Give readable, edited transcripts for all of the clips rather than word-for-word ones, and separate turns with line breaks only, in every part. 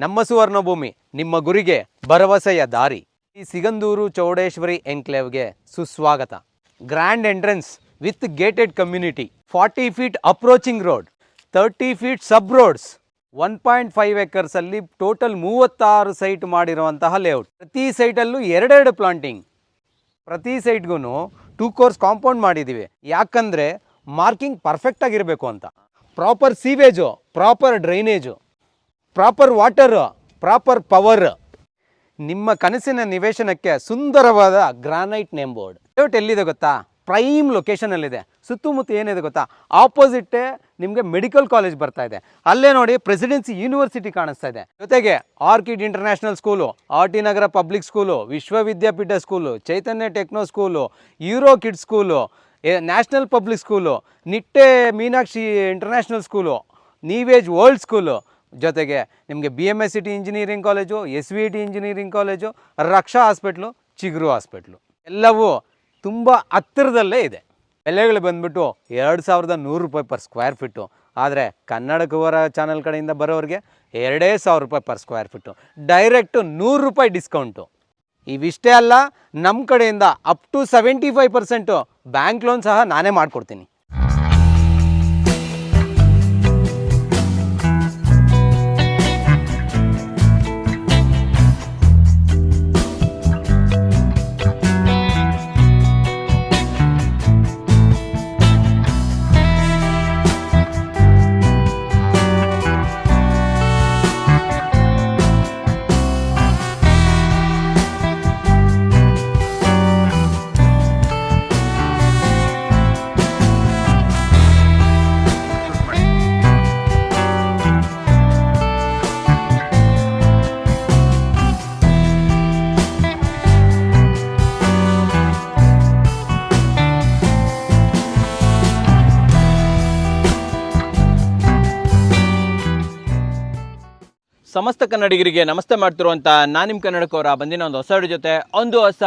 ನಮ್ಮ ಸುವರ್ಣಭೂಮಿ ನಿಮ್ಮ ಗುರಿಗೆ ಭರವಸೆಯ ದಾರಿ. ಈ ಸಿಗಂದೂರು ಚೌಡೇಶ್ವರಿ ಎನ್ಕ್ಲೇವ್ಗೆ ಸುಸ್ವಾಗತ. Grand entrance with gated community, 40 feet approaching road, 30 feet sub roads, 1.5 acres ಅಲ್ಲಿ ಟೋಟಲ್ 36 ಸೈಟ್ ಮಾಡಿರುವಂತಹ ಲೇಔಟ್. ಪ್ರತಿ ಸೈಟಲ್ಲೂ ಎರಡೆರಡು ಪ್ಲಾಂಟಿಂಗ್, ಪ್ರತಿ ಸೈಟ್ಗೂ 2 ಕೋರ್ಸ್ ಕಾಂಪೌಂಡ್ ಮಾಡಿದ್ದೀವಿ. ಯಾಕಂದರೆ ಮಾರ್ಕಿಂಗ್ ಪರ್ಫೆಕ್ಟ್ ಆಗಿರಬೇಕು ಅಂತ. Proper ಸೀವೇಜು, proper drainage, proper water, proper power. ನಿಮ್ಮ ಕನಸಿನ ನಿವೇಶನಕ್ಕೆ ಸುಂದರವಾದ ಗ್ರಾನೈಟ್ ನೇಮ್ ಬೋರ್ಡ್. ಲೇಔಟ್ ಎಲ್ಲಿದೆ ಗೊತ್ತಾ? ಪ್ರೈಮ್ ಲೊಕೇಶನಲ್ಲಿದೆ. ಸುತ್ತಮುತ್ತ ಏನಿದೆ ಗೊತ್ತಾ? ಆಪೋಸಿಟ್ಟೇ ನಿಮಗೆ ಮೆಡಿಕಲ್ ಕಾಲೇಜ್ ಬರ್ತಾ ಇದೆ. ಅಲ್ಲೇ ನೋಡಿ ಪ್ರೆಸಿಡೆನ್ಸಿ ಯೂನಿವರ್ಸಿಟಿ ಕಾಣಿಸ್ತಾ ಇದೆ. ಜೊತೆಗೆ Orchid international school, R T. Nagar public school, Vishwavidyapeeth school, Chaitanya techno school, euro kids school, national public school, Nitte Meenakshi international school, ನೀವೇಜ್ ವರ್ಲ್ಡ್ ಸ್ಕೂಲು, ಜೊತೆಗೆ ನಿಮಗೆ BMSCT engineering college, SVT engineering college, Raksha hospital, Chiguru hospital ಎಲ್ಲವೂ ತುಂಬ ಹತ್ತಿರದಲ್ಲೇ ಇದೆ. ಬೆಲೆಗಳು ಬಂದುಬಿಟ್ಟು 2100 ರೂಪಾಯಿ ಪರ್ ಸ್ಕ್ವೇರ್ ಫೀಟು. ಆದರೆ ಕನ್ನಡ ಕುವರ ಚಾನಲ್ ಕಡೆಯಿಂದ ಬರೋರಿಗೆ 2500 ರೂಪಾಯಿ ಪರ್ ಸ್ಕ್ವೇರ್ ಫೀಟು. ಡೈರೆಕ್ಟು 100 ರೂಪಾಯಿ ಡಿಸ್ಕೌಂಟು. ಇವಿಷ್ಟೇ ಅಲ್ಲ, ನಮ್ಮ ಕಡೆಯಿಂದ ಅಪ್ ಟು 75% ಬ್ಯಾಂಕ್ ಲೋನ್ ಸಹ ನಾನೇ ಮಾಡಿಕೊಡ್ತೀನಿ.
ಸಮಸ್ತ ಕನ್ನಡಿಗರಿಗೆ ನಮಸ್ತೆ ಮಾಡ್ತಿರುವಂಥ ನಾನು ನಿಮ್ಮ ಕನ್ನಡಕವರ ಬಂದಿನ ಒಂದು ಹೊಸ ಜೊತೆ ಒಂದು ಹೊಸ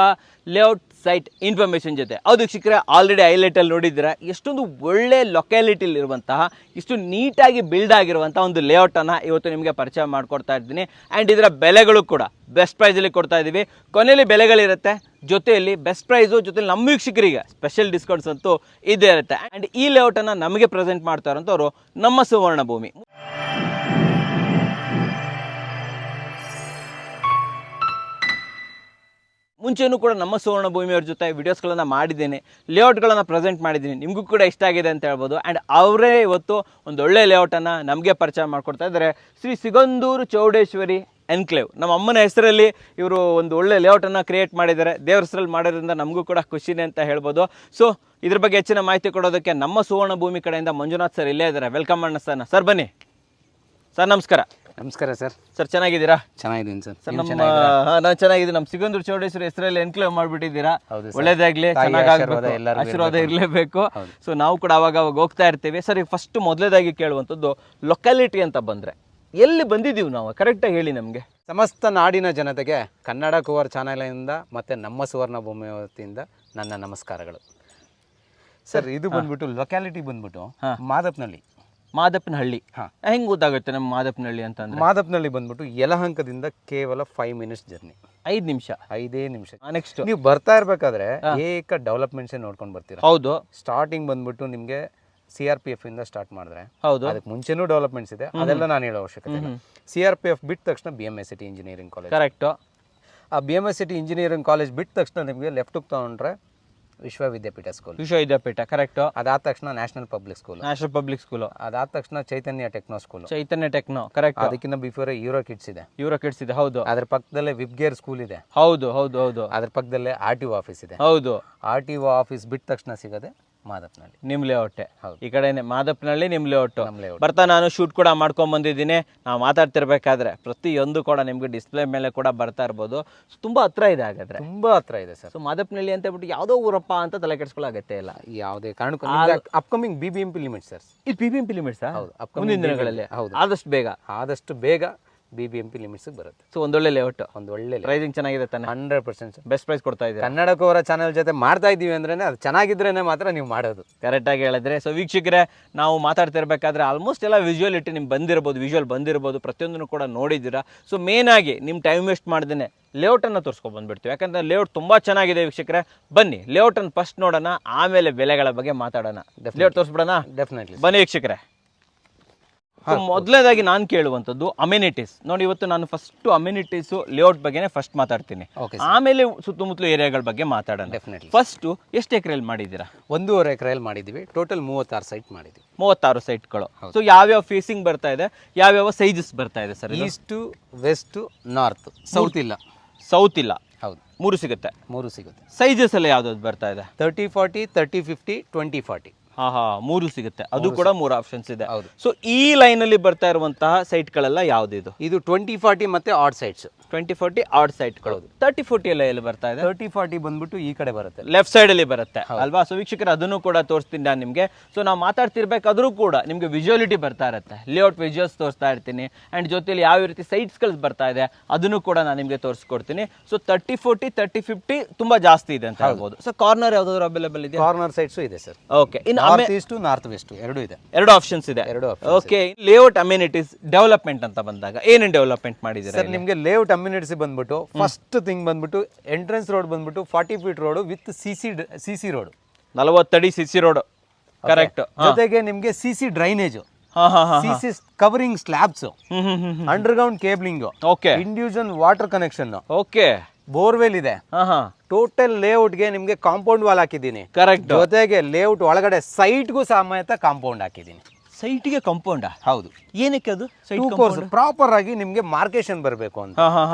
ಲೇಔಟ್ ಸೈಟ್ ಇನ್ಫಾರ್ಮೇಷನ್ ಜೊತೆ. ಅದು ಶಿಖರ ಆಲ್ರೆಡಿ ಹೈಲೈಟಲ್ಲಿ ನೋಡಿದ್ದೀರಾ, ಎಷ್ಟೊಂದು ಒಳ್ಳೆ ಲೊಕ್ಯಾಲಿಟಿಲಿರುವಂತಹ ಇಷ್ಟು ನೀಟಾಗಿ ಬಿಲ್ಡ್ ಆಗಿರುವಂಥ ಒಂದು ಲೇಔಟನ್ನು ಇವತ್ತು ನಿಮಗೆ ಪರಿಚಯ ಮಾಡಿಕೊಡ್ತಾ ಇದ್ದೀನಿ. ಆ್ಯಂಡ್ ಇದರ ಬೆಲೆಗಳು ಕೂಡ ಬೆಸ್ಟ್ ಪ್ರೈಸಲ್ಲಿ ಕೊಡ್ತಾ ಇದ್ದೀವಿ. ಕೊನೆಯಲ್ಲಿ ಬೆಲೆಗಳಿರುತ್ತೆ, ಜೊತೆಯಲ್ಲಿ ಬೆಸ್ಟ್ ಪ್ರೈಸು, ಜೊತೆಲಿ ನಮ್ಮ ವೀಕ್ಷಕರಿಗೆ ಸ್ಪೆಷಲ್ ಡಿಸ್ಕೌಂಟ್ಸ್ ಅಂತೂ ಇದೇ ಇರುತ್ತೆ. ಆ್ಯಂಡ್ ಈ ಲೇಔಟನ್ನು ನಮಗೆ ಪ್ರೆಸೆಂಟ್ ಮಾಡ್ತಾ ಇರೋಂಥವ್ರು ನಮ್ಮ ಸುವರ್ಣಭೂಮಿ. ಮುಂಚೆನೂ ಕೂಡ ನಮ್ಮ ಸುವರ್ಣಭೂಮಿಯವ್ರ ಜೊತೆ ವಿಡಿಯೋಸ್ಗಳನ್ನು ಮಾಡಿದ್ದೇನೆ, ಲೇಔಟ್ಗಳನ್ನು ಪ್ರೆಸೆಂಟ್ ಮಾಡಿದ್ದೀನಿ, ನಿಮಗೂ ಕೂಡ ಇಷ್ಟ ಆಗಿದೆ ಅಂತ ಹೇಳ್ಬೋದು. ಆ್ಯಂಡ್ ಅವರೇ ಇವತ್ತು ಒಂದು ಒಳ್ಳೆ ಲೇಔಟನ್ನು ನಮಗೆ ಪರಿಚಯ ಮಾಡಿಕೊಡ್ತಾ ಇದ್ದಾರೆ. ಶ್ರೀ ಸಿಗಂದೂರು ಚೌಡೇಶ್ವರಿ ಎನ್ಕ್ಲೇವ್. ನಮ್ಮ ಅಮ್ಮನ ಹೆಸರಲ್ಲಿ ಇವರು ಒಂದು ಒಳ್ಳೆ ಲೇಔಟನ್ನು ಕ್ರಿಯೇಟ್ ಮಾಡಿದ್ದಾರೆ. ದೇವ್ರ ಹೆಸರಲ್ಲಿ ಮಾಡೋದ್ರಿಂದ ನಮಗೂ ಕೂಡ ಖುಷಿನೇ ಅಂತ ಹೇಳ್ಬೋದು. ಸೊ ಇದ್ರ ಬಗ್ಗೆ ಹೆಚ್ಚಿನ ಮಾಹಿತಿ ಕೊಡೋದಕ್ಕೆ ನಮ್ಮ ಸುವರ್ಣಭೂಮಿ ಕಡೆಯಿಂದ ಮಂಜುನಾಥ್ ಸರ್ ಇಲ್ಲೇ ಇದ್ದಾರೆ. ವೆಲ್ಕಮ್ ಅಣ್ಣ ಸರ್. ಸರ್ ಬನ್ನಿ ಸರ್. ನಮಸ್ಕಾರ.
ನಮಸ್ಕಾರ ಸರ್.
ಸರ್ ಚೆನ್ನಾಗಿದ್ದೀರಾ?
ಚೆನ್ನಾಗಿದ್ದೀನಿ ಸರ್.
ಸರ್ ನಾನು ಚೆನ್ನಾಗಿದ್ದೀನಿ. ನಮ್ಮ ಸಿಗಂದೂರು ಚೌಡೇಶ್ವರಿ ಹೆಸರಲ್ಲಿ ಎನ್ಕ್ಲೇವ್ ಮಾಡಿಬಿಟ್ಟಿದ್ದೀರಾ. ಒಳ್ಳೇದಾಗ್ಲಿ, ಆಶೀರ್ವಾದ ಇರಲೇಬೇಕು. ಸೊ ನಾವು ಕೂಡ ಅವಾಗ ಹೋಗ್ತಾ ಇರ್ತೀವಿ. ಸರ್, ಈಗ ಫಸ್ಟ್ ಮೊದಲೇದಾಗಿ ಕೇಳುವಂಥದ್ದು, ಲೊಕ್ಯಾಲಿಟಿ ಅಂತ ಬಂದರೆ ಎಲ್ಲಿ ಬಂದಿದ್ದೀವಿ ನಾವು? ಕರೆಕ್ಟಾಗಿ ಹೇಳಿ ನಮಗೆ.
ಸಮಸ್ತ ನಾಡಿನ ಜನತೆಗೆ ಕನ್ನಡ ಕುವರ್ ಚಾನಲಿಂದ ಮತ್ತು ನಮ್ಮ ಸುವರ್ಣಭೂಮಿ ವತಿಯಿಂದ ನನ್ನ ನಮಸ್ಕಾರಗಳು. ಸರ್, ಇದು ಬಂದ್ಬಿಟ್ಟು ಲೊಕ್ಯಾಲಿಟಿ ಬಂದ್ಬಿಟ್ಟು ಮಾದಪ್ಪನಹಳ್ಳಿ.
ಮಾದಪ್ಪನಹಳ್ಳಿ ಹೆಂಗೆ ಗೊತ್ತಾಗುತ್ತೆ ನಮ್ಮ ಮಾದಪ್ಪನಹಳ್ಳಿ ಅಂತಂದ್ರೆ?
ಮಾದಪ್ಪನಹಳ್ಳಿ ಬಂದ್ಬಿಟ್ಟು ಯಲಹಂಕದಿಂದ ಕೇವಲ 5 ಮಿನಿಟ್ಸ್ ಜರ್ನಿ.
5 ನಿಮಿಷ.
5 ನಿಮಿಷ.
ನೆಕ್ಸ್ಟ್
ನೀವು ಬರ್ತಾ ಇರ್ಬೇಕಾದ್ರೆ ಏಕ ಡೆವಲಪ್ಮೆಂಟ್ಸ್ ನೋಡ್ಕೊಂಡು ಬರ್ತೀರಾ.
ಹೌದು.
ಸ್ಟಾರ್ಟಿಂಗ್ ಬಂದ್ಬಿಟ್ಟು ನಿಮಗೆ CRPF ಇಂದ ಸ್ಟಾರ್ಟ್ ಮಾಡಿದ್ರೆ,
ಹೌದು,
ಅದಕ್ಕೆ ಮುಂಚೆನೂ ಡೆವಲಪ್ಮೆಂಟ್ಸ್ ಇದೆ, ಅದೆಲ್ಲ ನಾನು ಹೇಳೋ ಅವಶ್ಯಕತೆ ಇಲ್ಲ. CRPF ಬಿಟ್ಟ ತಕ್ಷಣ BMSCT ಇಂಜಿನಿಯರಿಂಗ್ ಕಾಲೇಜ್.
ಕರೆಕ್ಟು.
ಆ BMSCT ಇಂಜಿನಿಯರಿಂಗ್ ಕಾಲೇಜ್ ಬಿಟ್ಟ ತಕ್ಷಣ ನಿಮಗೆ ಲೆಫ್ಟ್ ತಗೊಂಡ್ರೆ ವಿಶ್ವವಿದ್ಯಾಪೀಠ ಸ್ಕೂಲ್.
ವಿಶ್ವವಿದ್ಯಾಪೀಠ ಕರೆಕ್ಟು.
ಅದಾದ ತಕ್ಷಣ national public school.
National public school.
ಅದಾದ ತಕ್ಷಣ ಚೈತನ್ಯ ಟೆಕ್ನೋ ಸ್ಕೂಲ್.
ಚೈತನ್ಯ ಟೆಕ್ನೋ ಕರೆಕ್ಟ್.
ಅದಕ್ಕಿಂತ ಬಿಫೋರ್ ಯೂರೋ ಕಿಡ್ಸ್ ಇದೆ.
ಯೂರೋ ಕಿಡ್ಸ್ ಇದೆ, ಹೌದು.
ಅದ್ರ ಪಕ್ಕದಲ್ಲೇ ವಿಬ್ಗೇರ್ ಸ್ಕೂಲ್ ಇದೆ.
ಹೌದು ಹೌದು ಹೌದು.
ಅದ್ರ ಪಕ್ಕದಲ್ಲೇ RTO ಆಫೀಸ್ ಇದೆ.
ಹೌದು.
RTO ಆಫೀಸ್ ಬಿಟ್ಟ ತಕ್ಷಣ ಸಿಗೋದೆ ಮಾದಪ್ಪನಹಳ್ಳಿ.
ನಿಮ್ ಲೇಔಟೆ.
ಹೌದು.
ಈ ಕಡೆನೆ ಮಾದಪ್ಪನಹಳ್ಳಿ ನಿಮ್ ಲೇಔಟು. ಬರ್ತಾ ನಾನು ಶೂಟ್ ಕೂಡ ಮಾಡ್ಕೊಂಡ್ ಬಂದಿದ್ದೀನಿ. ನಾವು ಮಾತಾಡ್ತಿರ್ಬೇಕಾದ್ರೆ ಪ್ರತಿಯೊಂದು ಕೂಡ ನಿಮ್ಗೆ ಡಿಸ್ಪ್ಲೇ ಮೇಲೆ ಕೂಡ ಬರ್ತಾ ಇರ್ಬೋದು. ತುಂಬಾ ಹತ್ರ ಇದೆ. ಹಾಗಾದ್ರೆ ತುಂಬಾ ಹತ್ರ ಇದೆ ಸರ್. ಸೊ ಮಾದಪ್ಪನಹಳ್ಳಿ ಅಂತ ಹೇಳ್ಬಿಟ್ಟು ಯಾವುದೋ ಊರಪ್ಪ ಅಂತ ತಲೆ ಕೆಡಿಸ್ಕೊಳ್ಳೋ ಅಗತ್ಯ ಇಲ್ಲ. ಯಾವುದೇ ಕಾರಣಕ್ಕೂ ಅಪ್ಕಮಿಂಗ್ BBMP ಲಿಮಿಟ್ಸ್ ಸರ್.
ಇದು BBMP ಲಿಮಿಟ್ಸ್.
ಹೌದು. ಮುಂದಿನ ದಿನಗಳಲ್ಲಿ.
ಹೌದು.
ಆದಷ್ಟು ಬೇಗ
ಬೇಗ BBMP ಲಿಮಿಟ್ಸ್ ಬರುತ್ತೆ.
ಸೊ ಒಂದೊಳ್ಳೆ ಲೇಔಟ್,
ಒಂದು ಒಳ್ಳೆ
ಪ್ರೈಸಿಂಗ್ ಚೆನ್ನಾಗಿದೆ ತಾನೆ?
100%
ಬೆಸ್ಟ್ ಪ್ರೈಸ್ ಕೊಡ್ತಾ ಇದ್ದೀರಾ.
ಕನ್ನಡಕವರ ಚಾನಲ್ ಜೊತೆ ಮಾಡ್ತಾ ಇದ್ದೀವಿ ಅಂದ್ರೆ ಅದು ಚೆನ್ನಾಗಿದ್ರೇನೆ ಮಾತ್ರ ನೀವು ಮಾಡೋದು.
ಕರೆಕ್ಟಾಗಿ ಹೇಳಿದ್ರೆ. ಸೊ ವೀಕ್ಷಕರೇ, ನಾವು ಮಾತಾಡ್ತಿರ್ಬೇಕಾದ್ರೆ ಆಲ್ಮೋಸ್ಟ್ ಎಲ್ಲ ವಿಜುವಲಿಟಿ ನಿಮ್ಗೆ ಬಂದಿರ್ಬೋದು, ಪ್ರತಿಯೊಂದನ್ನು ಕೂಡ ನೋಡಿದ್ದೀರಾ. ಸೊ ಮೇನ್ ಆಗಿ ನಿಮ್ಮ ಟೈಮ್ ವೇಸ್ಟ್ ಮಾಡ್ದೇನೆ ಲೇಔಟನ್ನು ತೋರಿಸ್ಕೊಂಡು ಬಂದ್ಬಿಡ್ತೀವಿ. ಯಾಕಂದರೆ ಲೇಔಟ್ ತುಂಬ ಚೆನ್ನಾಗಿದೆ ವೀಕ್ಷಕರೇ. ಬನ್ನಿ ಲೇಔಟನ್ನು ಫಸ್ಟ್ ನೋಡೋಣ, ಆಮೇಲೆ ಬೆಲೆಗಳ ಬಗ್ಗೆ ಮಾತಾಡೋಣ. ಲೇಔಟ್ ತೋರಿಸ್ಬಿಡೋಣ?
ಡೆಫಿನೆಟ್ಲಿ
ಬನ್ನಿ ವೀಕ್ಷಕರೇ. ಮೊದಲನೇದಾಗಿ ನಾನು ಕೇಳುವಂಥದ್ದು ಅಮ್ಯುನಿಟೀಸ್. ನೋಡಿ, ಇವತ್ತು ನಾನು ಫಸ್ಟ್ ಅಮ್ಯುನಿಟೀಸು ಲೇಔಟ್ ಬಗ್ಗೆನೇ ಫಸ್ಟ್ ಮಾತಾಡ್ತೀನಿ, ಆಮೇಲೆ ಸುತ್ತಮುತ್ತಲು ಏರಿಯಾಗಳ ಬಗ್ಗೆ ಮಾತಾಡೋಣ.
ಡೆಫಿನೆಟ್ಲಿ.
ಫಸ್ಟು ಎಷ್ಟು ಎಕರೆಯಲ್ಲಿ ಮಾಡಿದ್ದೀರಾ?
1.5 ಎಕರೆಯಲ್ಲಿ ಮಾಡಿದ್ದೀವಿ. ಟೋಟಲ್ 36 ಸೈಟ್ ಮಾಡಿದ್ದೀವಿ.
36 ಸೈಟ್ಗಳು. ಸೊ ಯಾವ್ಯಾವ ಫೇಸಿಂಗ್ ಬರ್ತಾ ಇದೆ, ಯಾವ್ಯಾವ ಸೈಜಸ್ ಬರ್ತಾ ಇದೆ sir?
Is to, west, north, south ಇಲ್ಲ.
ಸೌತ್ ಇಲ್ಲ.
ಹೌದು,
3 ಸಿಗುತ್ತೆ.
3 ಸಿಗುತ್ತೆ.
ಸೈಜಸ್ ಎಲ್ಲ ಯಾವ್ದಾದ್ರು ಬರ್ತಾ ಇದೆ?
30-40, 30-50, 20-40.
3 ಸಿಗುತ್ತೆ. ಅದು ಕೂಡ 3 ಆಪ್ಷನ್ಸ್ ಇದೆ.
ಹೌದು.
ಸೊ ಈ ಲೈನ್ ಅಲ್ಲಿ ಬರ್ತಾ ಇರುವಂತಹ ಸೈಟ್ಗಳೆಲ್ಲ ಯಾವ್ದಿದು?
ಇದು 20-40 ಮತ್ತೆ ಆಡ್ ಸೈಟ್ಸ್.
20-40 ಆಡ್ ಸೈಟ್ಗಳು. 30-40 ಎಲ್ಲ ಎಲ್ಲಿ ಬರ್ತಾ ಇದೆ?
30-40 ಬಂದ್ಬಿಟ್ಟು ಈ ಕಡೆ ಬರುತ್ತೆ,
ಲೆಫ್ಟ್ ಸೈಡ್ ಅಲ್ಲಿ ಬರುತ್ತೆ ಅಲ್ವಾ? ಸೊ ವೀಕ್ಷಕರು, ಅದನ್ನು ಕೂಡ ತೋರಿಸ್ತೀನಿ ನಾನು ನಿಮಗೆ. ಸೊ ನಾವು ಮಾತಾಡ್ತಿರ್ಬೇಕಾದ್ರೂ ಕೂಡ ನಿಮಗೆ ವಿಜುವಲಿಟಿ ಬರ್ತಾ ಇರುತ್ತೆ, ಲೇಔಟ್ ವಿಜುವಲ್ಸ್ ತೋರಿಸ್ತಾ ಇರ್ತೀನಿ. ಅಂಡ್ ಜೊತೆಲಿ ಯಾವ ರೀತಿ ಸೈಟ್ಸ್ಗಳು ಬರ್ತಾ ಇದೆ ಅದನ್ನು ಕೂಡ ನಾನು ನಿಮಗೆ ತೋರಿಸ್ಕೊಡ್ತೀನಿ. ಸೊ 30-40, 30-50 ತುಂಬಾ ಜಾಸ್ತಿ ಇದೆ ಅಂತ ಹೇಳ್ಬೋದು. ಸೊ ಕಾರ್ನರ್ ಯಾವ್ದಾದ್ರು ಅವೈಲೇಬಲ್ ಇದೆ?
ಕಾರ್ನರ್ ಸೈಟ್ಸ್ ಇದೆ ಸರ್.
ಓಕೆ. ಇನ್ನು
ನಾರ್ತ್ ಈಸ್ಟ್, ನಾರ್ತ್ ವೆಸ್ಟ್ ಎರಡೂ ಇದೆ.
2 ಆಪ್ಷನ್ಸ್ ಇದೆ. ಓಕೆ. ಲೇಔಟ್ ಅಮ್ಯುನಿಟೀಸ್ ಡೆವಲಪ್ಮೆಂಟ್ ಅಂತ ಬಂದಾಗ ಏನೇನು ಡೆವಲಪ್ಮೆಂಟ್ ಮಾಡಿದ್ದೀರಾ
ಸರ್? ನಿಮಗೆ ಲೇಔಟ್ ಅಮ್ಯುನಿಟೀಸ್ ಬಂದ್ಬಿಟ್ಟು ಫಸ್ಟ್ ಥಿಂಗ್ ಬಂದ್ಬಿಟ್ಟು ಎಂಟ್ರೆನ್ಸ್ ರೋಡ್ ಬಂದ್ಬಿಟ್ಟು 40 feet road with CC road,
40 ಅಡಿ ಸಿಸಿ ರೋಡ್. ಕರೆಕ್ಟ್.
ಜೊತೆಗೆ ನಿಮಗೆ CC drainage, CC covering slabs, underground cabling,
okay,
individual water connection,
okay,
borewell ಇದೆ. ಟೋಟಲ್ ಲೇಔಟ್ಗೆ ನಿಮ್ಗೆ ಕಾಂಪೌಂಡ್ ವಾಲ್ ಹಾಕಿದ್ದೀನಿ.
ಕರೆಕ್ಟ್.
ಜೊತೆಗೆ ಲೇಔಟ್ ಒಳಗಡೆ ಸೈಟ್ಗೂ ಸಮೇತ ಕಾಂಪೌಂಡ್ ಹಾಕಿದ್ದೀನಿ.
ಸೈಟ್ಗೆ ಕಾಂಪೌಂಡ್?
ಹೌದು.
ಏನಕ್ಕೆ ಅದು?
ಪ್ರಾಪರ್ ಆಗಿ ನಿಮ್ಗೆ ಮಾರ್ಕೇಶನ್ ಬರಬೇಕು ಅಂತ.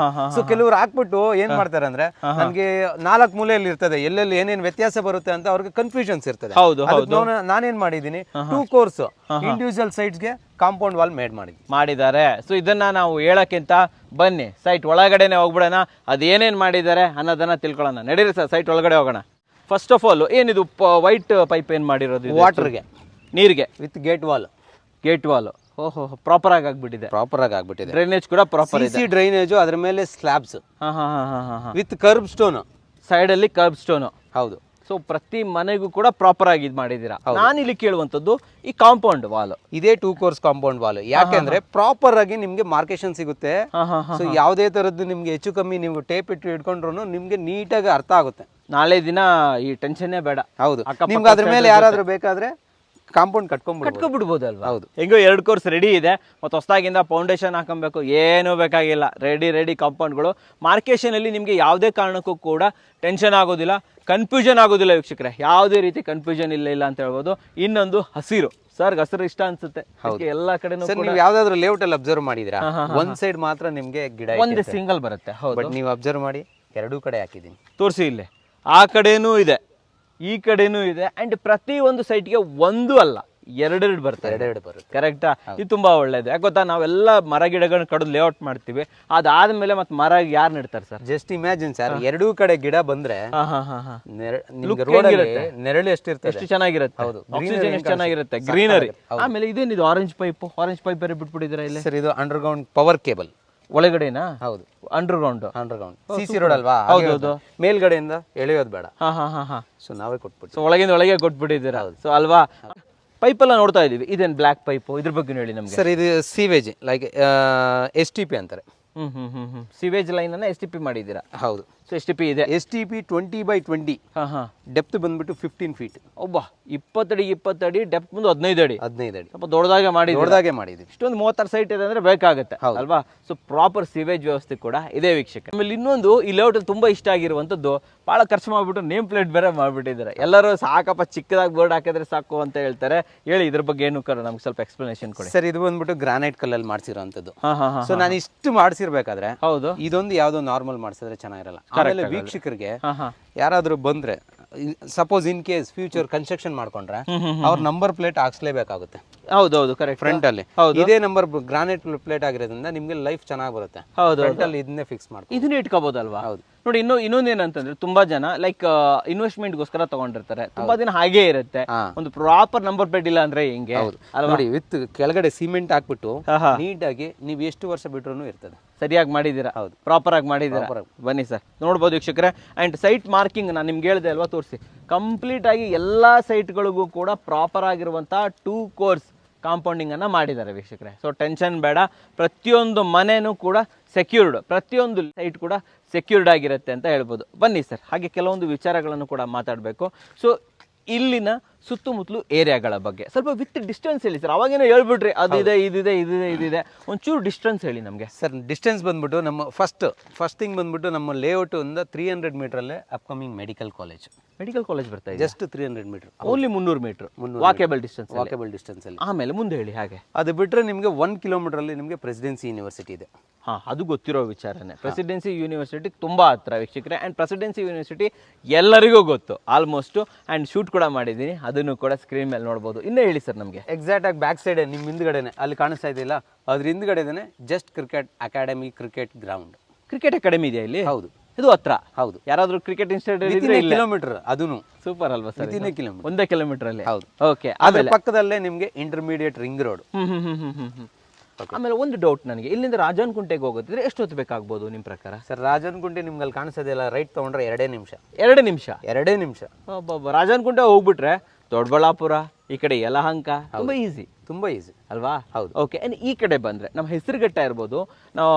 ಸೊ ಕೆಲವರು ಹಾಕ್ಬಿಟ್ಟು ಏನ್ ಮಾಡ್ತಾರೆ ಅಂದ್ರೆ, ನನ್ಗೆ 4 ಮೂಲೆಯಲ್ಲಿ ಇರ್ತದೆ, ಎಲ್ಲೆಲ್ಲಿ ಏನೇನ್ ವ್ಯತ್ಯಾಸ ಬರುತ್ತೆ ಅಂತ ಅವ್ರಿಗೆ ಕನ್ಫ್ಯೂಷನ್ಸ್ ಇರ್ತದೆ. ನಾನೇನ್ ಮಾಡಿದೀನಿ, 2 ಕೋರ್ಸ್ ಇಂಡಿವಿಜುವಲ್ ಸೈಟ್ಸ್ಗೆ ಕಾಂಪೌಂಡ್ ವಾಲ್ ಮಾಡಿದ್ದಾರೆ.
ಸೊ ಇದನ್ನ ನಾವು ಹೇಳಕ್ಕಿಂತ ಬನ್ನಿ ಸೈಟ್ ಒಳಗಡೆನೆ ಹೋಗ್ಬಿಡೋಣ, ಅದೇನೇನ್ ಮಾಡಿದ್ದಾರೆ ಅನ್ನೋದನ್ನ ತಿಳ್ಕೊಳ್ಳೋಣ. ನಡೀರಿ ಸರ್, ಸೈಟ್ ಒಳಗಡೆ ಹೋಗೋಣ. ಫಸ್ಟ್ ಆಫ್ ಆಲ್ ಏನಿದು ವೈಟ್ ಪೈಪ್ ಏನ್ ಮಾಡಿರೋದು?
ವಾಟರ್ಗೆ,
ನೀರಿಗೆ,
ವಿತ್ ಗೇಟ್ ವಾಲ್.
ಓಹೋ, ಪ್ರಾಪರ್ ಆಗಿ ಆಗ್ಬಿಟ್ಟಿದೆ. ಡ್ರೈನೇಜ್ ಕೂಡ ಪ್ರಾಪರ್ ಇದೆ.
ಸಿಸಿ ಡ್ರೈನೇಜ್, ಅದ್ರ ಮೇಲೆ slabs with curb stone,
side ಅಲ್ಲಿ ಕರ್ಬ್ ಸ್ಟೋನ್.
ಹೌದು.
ಸೊ ಪ್ರತಿ ಮನೆಗೂ ಕೂಡ ಪ್ರಾಪರ್ ಆಗಿ ಇದು ಮಾಡಿದ್ದೀರಾ. ನಾನು ಇಲ್ಲಿ ಕೇಳುವಂತದ್ದು ಈ ಕಾಂಪೌಂಡ್ ವಾಲ್.
ಇದೇ 2 ಕೋರ್ಸ್ ಕಾಂಪೌಂಡ್ ವಾಲ್. ಯಾಕೆಂದ್ರೆ ಪ್ರಾಪರ್ ಆಗಿ ನಿಮ್ಗೆ ಮಾರ್ಕೇಶನ್ ಸಿಗುತ್ತೆ. ಸೊ ಯಾವುದೇ ತರದ್ದು ನಿಮ್ಗೆ ಹೆಚ್ಚು ಕಮ್ಮಿ ನೀವು ಟೇಪ್ ಇಟ್ಟು ಇಟ್ಕೊಂಡ್ರು ನಿಮ್ಗೆ ನೀಟಾಗಿ ಅರ್ಥ ಆಗುತ್ತೆ.
ನಾಳೆ ದಿನ ಈ ಟೆನ್ಷನ್ನೇ ಬೇಡ.
ಹೌದು. ನಿಮ್ಗೆ ಅದ್ರ ಮೇಲೆ ಯಾರಾದ್ರೂ ಬೇಕಾದ್ರೆ ಕಾಂಪೌಂಡ್
ಕಟ್ಕೊಂಡ್ಬಿಡ್ಬೋದಲ್ವಾ?
ಹೌದು.
ಹೆಂಗೋ 2 ಕೋರ್ಸ್ ರೆಡಿ ಇದೆ. ಮತ್ತು ಹೊಸದಾಗಿಂದ ಫೌಂಡೇಶನ್ ಹಾಕೊಬೇಕು, ಏನೂ ಬೇಕಾಗಿಲ್ಲ. ರೆಡಿ ಕಾಂಪೌಂಡ್ಗಳು. ಮಾರ್ಕೇಶನ್ ಅಲ್ಲಿ ನಿಮಗೆ ಯಾವುದೇ ಕಾರಣಕ್ಕೂ ಕೂಡ ಟೆನ್ಷನ್ ಆಗೋದಿಲ್ಲ, ಕನ್ಫ್ಯೂಷನ್ ಆಗೋದಿಲ್ಲ ವೀಕ್ಷಕರೇ. ಯಾವುದೇ ರೀತಿ ಕನ್ಫ್ಯೂಷನ್ ಇಲ್ಲ ಅಂತ ಹೇಳ್ಬೋದು. ಇನ್ನೊಂದು ಹಸಿರು. ಸರ್ ಹಸಿರು ಇಷ್ಟ ಅನ್ಸುತ್ತೆ ಎಲ್ಲ ಕಡೆ.
ನೀವು ಯಾವ್ದಾದ್ರು ಲೇಔಟ್ ಅಲ್ಲಿ ಅಬ್ಸರ್ವ್ ಮಾಡಿದ್ರಾ? ಒಂದ್ ಸೈಡ್ ಮಾತ್ರ ನಿಮ್ಗೆ ಗಿಡ
ಒಂದೇ ಸಿಂಗಲ್ ಬರುತ್ತೆ. ಹೌದು.
ನೀವು ಅಬ್ಸರ್ವ್ ಮಾಡಿ, 2 ಕಡೆ ಹಾಕಿದ್ದೀನಿ.
ತೋರಿಸಿ, ಇಲ್ಲಿ ಆ ಕಡೆನೂ ಇದೆ, ಈ ಕಡೆನೂ ಇದೆ. ಅಂಡ್ ಪ್ರತಿ ಒಂದು ಸೈಟ್ಗೆ 1 ಅಲ್ಲ 2 ಬರುತ್ತೆ. ಕರೆಕ್ಟಾ? ಇದು ತುಂಬಾ ಒಳ್ಳೇದು. ಯಾಕೆ ಗೊತ್ತಾ, ನಾವೆಲ್ಲ ಮರ ಗಿಡಗಳನ್ನ ಕಡಿದು ಲೇಔಟ್ ಮಾಡ್ತೀವಿ. ಅದಾದ್ಮೇಲೆ ಮತ್ತೆ ಮರ ಯಾರು ನೆಡ್ತಾರೆ ಸರ್?
ಜಸ್ಟ್ ಇಮ್ಯಾಜಿನ್ ಸರ್, 2 ಕಡೆ ಗಿಡ ಬಂದ್ರೆ ನೆರಳು ಎಷ್ಟು
ಚೆನ್ನಾಗಿರುತ್ತೆ.
ಹೌದು.
ಆಕ್ಸಿಜನ್ ಎಷ್ಟು ಚೆನ್ನಾಗಿರುತ್ತೆ, ಗ್ರೀನರಿ. ಆಮೇಲೆ ಇದೇನಿದು ಆರೆಂಜ್ ಪೈಪ್ ಬೇರೆ ಬಿಟ್ಬಿಟ್ಟಿದ್ರೆ ಇಲ್ಲಿ.
ಸರ್ ಇದು ಅಂಡರ್ಗ್ರೌಂಡ್ ಪವರ್ ಕೇಬಲ್.
ಒಳಗಡೆನಾ?
ಹೌದು.
ಅಂಡರ್ಗ್ರೌಂಡ್
ಸಿಸಿ ರೋಡ್ ಅಲ್ವಾ? ಹೌದು. ಮೇಲ್ಗಡೆಯಿಂದ ಎಳೆಯೋದು ಬೇಡ. ಸೊ ನಾವೇ ಕೊಟ್ಬಿಟ್ಟು,
ಸೊ ಒಳಗಿಂದ ಒಳಗೆ ಕೊಟ್ಬಿಟ್ಟಿದ್ದೀರಾ. ಸೊ ಅಲ್ವಾ? ಪೈಪ್ ಎಲ್ಲ ನೋಡ್ತಾ ಇದೀವಿ. ಇದೇನು ಬ್ಲ್ಯಾಕ್ ಪೈಪ್, ಇದ್ರ ಬಗ್ಗೆ ಹೇಳಿ ನಮ್ಗೆ.
ಸರ್ ಇದು ಸೀವೇಜ್, ಲೈಕ್ STP ಅಂತಾರೆ.
ಸಿವೇಜ್ ಲೈನ್ ಅನ್ನ STP ಮಾಡಿದ್ದೀರಾ?
ಹೌದು.
ಸೊ STP ಇದೆ.
STP 20x20. ಡೆಪ್ತ್ ಬಂದ್ಬಿಟ್ಟು 15 ಫೀಟ್.
ಒಬ್ಬ 20 ಅಡಿ ಡೆಪ್ತ್ ಬಂದು 15 ಅಡಿ. ಸ್ವಲ್ಪ ದೊಡ್ಡದಾಗೆ
ಮಾಡಿದ್ವಿ.
ಇಷ್ಟೊಂದು 36 ಸೈಟ್ ಇದೆ ಅಂದ್ರೆ ಬೇಕಾಗುತ್ತೆ ಅಲ್ವಾ? ಸೊ ಪ್ರಾಪರ್ ಸಿವೇಜ್ ವ್ಯವಸ್ಥೆ ಕೂಡ ಇದೆ ವೀಕ್ಷಕ. ಆಮೇಲೆ ಇನ್ನೊಂದು ಈ ಲೇಔಟ್ ತುಂಬಾ ಇಷ್ಟ ಆಗಿರುವಂತದ್ದು, ಬಹಳ ಖರ್ಚು ಮಾಡ್ಬಿಟ್ಟು ನೇಮ್ ಪ್ಲೇಟ್ ಬೇರೆ ಮಾಡ್ಬಿಟ್ಟಿದ್ದಾರೆ. ಎಲ್ಲರೂ ಸಾಕಪ್ಪ ಚಿಕ್ಕದಾಗಿ ಬೋರ್ಡ್ ಹಾಕಿದ್ರೆ ಸಾಕು ಅಂತ ಹೇಳ್ತಾರೆ. ಹೇಳಿ ಇದ್ರ ಬಗ್ಗೆ ಏನು ನಮ್ಗೆ ಸ್ವಲ್ಪ ಎಕ್ಸ್ಪ್ಲನೇಷನ್ ಕೊಡಿ.
ಸರ್ ಇದು ಬಂದ್ಬಿಟ್ಟು ಗ್ರಾನೈಟ್ ಕಲ್ಲಲ್ಲಿ ಮಾಡ್ಸಿರೋಂಥದ್ದು. ಸೊ ನಾನು ಇಷ್ಟು ಮಾಡ್ಸಿರ್ಬೇಕಾದ್ರೆ
ಹೌದು,
ಇದೊಂದು ಯಾವ್ದೋ ನಾರ್ಮಲ್ ಮಾಡ್ಸಿದ್ರೆ ಚೆನ್ನಾಗಿರಲ್ಲ. ಆಮೇಲೆ ವೀಕ್ಷಕರಿಗೆ ಯಾರಾದ್ರೂ ಬಂದ್ರೆ suppose in case future construction ಮಾಡ್ಕೊಂಡ್ರೆ ಅವ್ರ ನಂಬರ್ ಪ್ಲೇಟ್ ಹಾಕ್ಸ್ಲೇಬೇಕಾಗುತ್ತೆ
ಹೌದೌದು ಕರೆಕ್ಟ್.
ಫ್ರಂಟ್ ಅಲ್ಲಿ. ಇದೇ ನಂಬರ್ ಗ್ರಾನೈಟ್ ಪ್ಲೇಟ್ ಆಗಿರೋದ್ರಿಂದ ನಿಮ್ಗೆ ಲೈಫ್ ಚೆನ್ನಾಗಿ ಬರುತ್ತೆ.
ಹೌದು
ಫ್ರಂಟ್ ಅಲ್ಲಿ ಇದನ್ನೇ ಫಿಕ್ಸ್ ಮಾಡ್ಕೊಂಡು
ಇದನ್ನ ಇಟ್ಕೋಬಹುದಲ್ವಾ?
ಹೌದು.
ನೋಡಿ ಇನ್ನೊಂದೇನಂತಂದ್ರೆ ತುಂಬಾ ಜನ ಲೈಕ್ ಇನ್ವೆಸ್ಟ್ಮೆಂಟ್ಗೋಸ್ಕರ ತಗೊಂಡಿರ್ತಾರೆ, ತುಂಬಾ ದಿನ ಹಾಗೇ ಇರುತ್ತೆ, ಒಂದು ಪ್ರಾಪರ್ ನಂಬರ್ ಪ್ಲೇಟ್ ಇಲ್ಲ ಅಂದ್ರೆ ಹೆಂಗೆ ಅಲ್ವಾ?
ನೋಡಿ ವಿತ್ ಕೆಳಗಡೆ ಸಿಮೆಂಟ್ ಹಾಕ್ಬಿಟ್ಟು ನೀಟಾಗಿ ನೀವು ಎಷ್ಟು ವರ್ಷ ಬಿಟ್ರು ಇರ್ತದೆ.
ಸರಿಯಾಗಿ ಮಾಡಿದ್ದೀರಾ? ಹೌದು, ಪ್ರಾಪರ್ ಆಗಿ ಮಾಡಿದ್ದೀರಾ. ಬನ್ನಿ ಸರ್ ನೋಡ್ಬೋದು ವೀಕ್ಷಕರೇ. ಅಂಡ್ ಸೈಟ್ ಮಾರ್ಕಿಂಗ್ ನಾನು ನಿಮ್ಗೆ ಹೇಳಿದೆ ಅಲ್ವಾ, ತೋರಿಸಿ. ಕಂಪ್ಲೀಟ್ ಆಗಿ ಎಲ್ಲಾ ಸೈಟ್ಗಳಿಗೂ ಕೂಡ ಪ್ರಾಪರ್ ಆಗಿರುವಂತಹ 2 ಕೋರ್ಸ್ ಕಾಂಪೌಂಡಿಂಗ್ ಅನ್ನ ಮಾಡಿದ್ದಾರೆ ವೀಕ್ಷಕರೇ. ಸೊ ಟೆನ್ಷನ್ ಬೇಡ, ಪ್ರತಿಯೊಂದು ಮನೆನೂ ಕೂಡ ಸೆಕ್ಯೂರ್ಡ್, ಪ್ರತಿಯೊಂದು ಸೈಟ್ ಕೂಡ ಸೆಕ್ಯೂರ್ಡ್ ಆಗಿರುತ್ತೆ ಅಂತ ಹೇಳ್ಬೋದು. ಬನ್ನಿ ಸರ್, ಹಾಗೆ ಕೆಲವೊಂದು ವಿಚಾರಗಳನ್ನು ಕೂಡ ಮಾತಾಡಬೇಕು. ಸೊ ಇಲ್ಲಿನ ಸುತ್ತಮುತ್ತಲು ಏರಿಯಾಗಳ ಬಗ್ಗೆ ಸ್ವಲ್ಪ ವಿತ್ ಡಿಸ್ಟೆನ್ಸ್ ಹೇಳಿ ಸರ್. ಅವಾಗೇನೋ ಹೇಳ್ಬಿಟ್ರಿ ಅದಿದೆ ಇದಿದೆ ಇದಿದೆ ಇದಿದೆ, ಒಂಚೂರು ಡಿಸ್ಟೆನ್ಸ್ ಹೇಳಿ ನಮಗೆ
ಸರ್. ಡಿಸ್ಟೆನ್ಸ್ ಬಂದ್ಬಿಟ್ಟು ನಮ್ಮ ಫಸ್ಟ್ ಥಿಂಗ್ ಬಂದ್ಬಿಟ್ಟು ನಮ್ಮ ಲೇಔಟ್ ಇಂದ 300 ಮೀಟರಲ್ಲೇ ಅಪ್ಕಮಿಂಗ್ ಮೆಡಿಕಲ್ ಕಾಲೇಜ್ ಬರ್ತಾ ಇದೆ. Just 300 meter,
only 300 meter walkable
distance ಅಲ್ಲಿ.
ಆಮೇಲೆ ಮುಂದೆ ಹೇಳಿ. ಹಾಗೆ
ಅದು ಬಿಟ್ಟರೆ ನಿಮಗೆ 1 ಕಿಲೋಮೀಟರ್ ಅಲ್ಲಿ ನಿಮಗೆ ಪ್ರೆಸಿಡೆನ್ಸಿ ಯೂನಿವರ್ಸಿಟಿ ಇದೆ.
ಅದು ಗೊತ್ತಿರೋ ವಿಚಾರನೇ. ಪ್ರೆಸಿಡೆನ್ಸಿ ಯೂನಿವರ್ಸಿಟಿ ತುಂಬಾ ಹತ್ರ ವೀಕ್ಷಕರೇ. ಅಂಡ್ ಪ್ರೆಸಿಡೆನ್ಸಿ ಯೂನಿವರ್ಸಿಟಿ ಎಲ್ಲರಿಗೂ ಗೊತ್ತು ಆಲ್ಮೋಸ್ಟ್. ಅಂಡ್ ಶೂಟ್ ಕೂಡ ಮಾಡಿದ್ದೀನಿ, ಅದನ್ನು ಕೂಡ ಸ್ಕ್ರೀನ್ ಮೇಲೆ ನೋಡ್ಬೋದು. ಇನ್ನೇ ಹೇಳಿ ಸರ್ ನಮಗೆ.
ಎಕ್ಸಾಕ್ಟ್ ಆಗಿ ಬ್ಯಾಕ್ ಸೈಡ್ ನಿಮ್ಮ ಹಿಂದ್ಗಡೆನೆ ಅಲ್ಲಿ ಕಾಣಿಸ್ತಾ ಇದೆಯಲ್ಲ, ಅದ್ರ ಹಿಂದ್ಗಡೆನೆ just cricket academy, cricket ground,
cricket academy ಇದೆಯಾ ಇಲ್ಲಿ?
ಹೌದು,
ಇದು ಹತ್ರ.
ಹೌದು,
ಯಾರಾದ್ರೂ ಕ್ರಿಕೆಟ್ ಇನ್ಸ್ಟಿಟ್ಯೂಟ್
ಕಿಲೋಮೀಟರ್ ಅದನ್ನು
ಸೂಪರ್ ಅಲ್ವಾ ಸರ್?
ಕಿಲೋಮೀಟರ್,
1 ಕಿಲೋಮೀಟರ್ ಅಲ್ಲಿ.
ಹೌದು.
ಓಕೆ,
ಅದ್ರ ಪಕ್ಕದಲ್ಲೇ ನಿಮ್ಗೆ ಇಂಟರ್ಮೀಡಿಯೇಟ್ ರಿಂಗ್ ರೋಡ್.
ಆಮೇಲೆ ಒಂದು ಡೌಟ್ ನನಗೆ, ಇಲ್ಲಿಂದ ರಾಜನಕುಂಟೆಗೆ ಹೋಗೋದಿದ್ರೆ ಎಷ್ಟು ಹೊತ್ತು ಬೇಕಾಗ್ಬೋದು ನಿಮ್ಮ ಪ್ರಕಾರ?
ಸರ್ ರಾಜನಕುಂಟೆ ನಿಮ್ಗೆ ಅಲ್ಲಿ ಕಾಣಿಸೋದಿಲ್ಲ, ರೈಟ್ ತಗೊಂಡ್ರೆ 2 ನಿಮಿಷ.
2 ನಿಮಿಷ ರಾಜನಕುಂಟೆ ಹೋಗ್ಬಿಟ್ರೆ ದೊಡ್ಡಬಳ್ಳಾಪುರ, ಈ ಕಡೆ ಯಲಹಂಕ, ತುಂಬಾ ಈಸಿ
ಅಲ್ವಾ? ಹೌದು.
ಓಕೆ, ಈ ಕಡೆ ಬಂದ್ರೆ ನಮ್ಮ ಹೆಸರುಘಟ್ಟ ಇರ್ಬೋದು, ನಾವು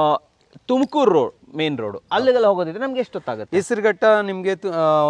ತುಮಕೂರು ರೋಡ್ ಮೇನ್ ರೋಡ್ ಅಲ್ಲಿಗೆಲ್ಲ ಹೋಗೋದಿದ್ರೆ ನಮ್ಗೆ ಎಷ್ಟೊತ್ತಾಗುತ್ತೆ?
ಹೆಸರುಘಟ್ಟ ನಿಮ್ಗೆ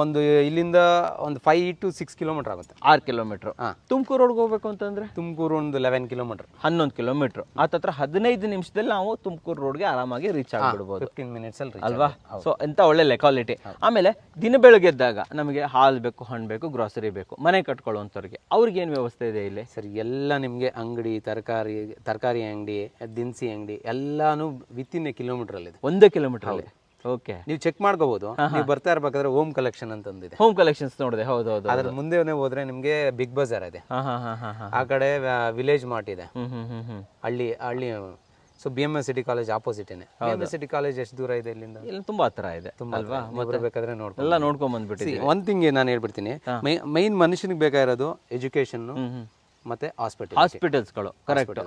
ಒಂದು ಇಲ್ಲಿಂದ ಒಂದು 5 to 6 ಕಿಲೋಮೀಟರ್ ಆಗುತ್ತೆ.
6 ಕಿಲೋಮೀಟರ್. ತುಮಕೂರು ರೋಡ್ಗೆ ಹೋಗ್ಬೇಕು ಅಂತಂದ್ರೆ
ತುಮಕೂರು ಒಂದು 11 ಕಿಲೋಮೀಟರ್,
11 ಕಿಲೋಮೀಟರ್. ಹತ್ರ 15 ನಿಮಿಷದಲ್ಲಿ ನಾವು ತುಮಕೂರು ರೋಡ್ಗೆ ಆರಾಮಾಗಿ ರೀಚ್ ಆಗ್ಬಿಡ್ಬೋದು.
15 ಮಿನಿಟ್ಸ್ ಅಲ್ಲಿ
ಅಲ್ವಾ? ಸೊ ಎಂತ ಒಳ್ಳೆ ಲೆಕಾಲಿಟಿ. ಆಮೇಲೆ ದಿನ ಬೆಳಗ್ಗೆದ್ದಾಗ ನಮಗೆ ಹಾಲು ಬೇಕು, ಹಣ್ಣು ಬೇಕು, ಗ್ರಾಸರಿ ಬೇಕು, ಮನೆ ಕಟ್ಕೊಳ್ಳುವಂಥವ್ರಿಗೆ ಅವ್ರಿಗೆ ಏನು ವ್ಯವಸ್ಥೆ ಇದೆ ಇಲ್ಲಿ?
ಸರ್ ಎಲ್ಲ ನಿಮಗೆ ಅಂಗಡಿ, ತರಕಾರಿ ಅಂಗಡಿ, ದಿನಸಿ ಅಂಗಡಿ ಎಲ್ಲಾನು ವಿತಿನ್ ಕಿಲೋಮೀಟರ್ ಅಲ್ಲಿ ಇದೆ.
1 ಕಿಲೋಮೀಟರ್ ಅಲ್ಲಿ. ಓಕೆ,
ನೀವು ಚೆಕ್ ಮಾಡ್ಕೋಬಹುದು. ನೀವು ಬರ್ತಾ ಇರ್ಬೇಕಾದ್ರೆ ಹೋಮ್ ಕಲೆಕ್ಷನ್ ಅಂತಂದಿದೆ.
ಹೋಮ್ ಕಲೆಕ್ಷನ್ಸ್ ನೋಡಿದೆ. ಹೌದು.
ಅದ್ರ ಮುಂದೆ ಹೋದ್ರೆ ನಿಮ್ಗೆ ಬಿಗ್ ಬಜಾರ್ ಇದೆ, ಆ ಕಡೆ ವಿಲೇಜ್ ಮಾರ್ಟ್ ಇದೆ, ಹಳ್ಳಿ. So BMS city college opposite ಏನೆ. BMS ಸಿಟಿ ಕಾಲೇಜ್ ಎಷ್ಟು ದೂರ ಇದೆ ಇಲ್ಲಿಂದ? ಇಲ್ಲಿ
ತುಂಬಾ ಹತ್ರ ಇದೆ ಅಲ್ವಾ?
ಬರ್ಬೇಕಾದ್ರೆ
ಎಲ್ಲ ನೋಡ್ಕೊಂಡ್ ಬಂದ್ಬಿಟ್ಟಿದ್ದೀವಿ.
ಒಂದ್ ಥಿಂಗ್ ನಾನು ಹೇಳ್ಬಿಡ್ತೀನಿ, ಮೈನ್ ಮನುಷ್ಯನಿಗೆ ಬೇಕಾಗಿರೋದು ಎಜುಕೇಶನ್ ಮತ್ತೆ
ಹಾಸ್ಪಿಟಲ್ಸ್ಗಳು. ಕರೆಕ್ಟ್.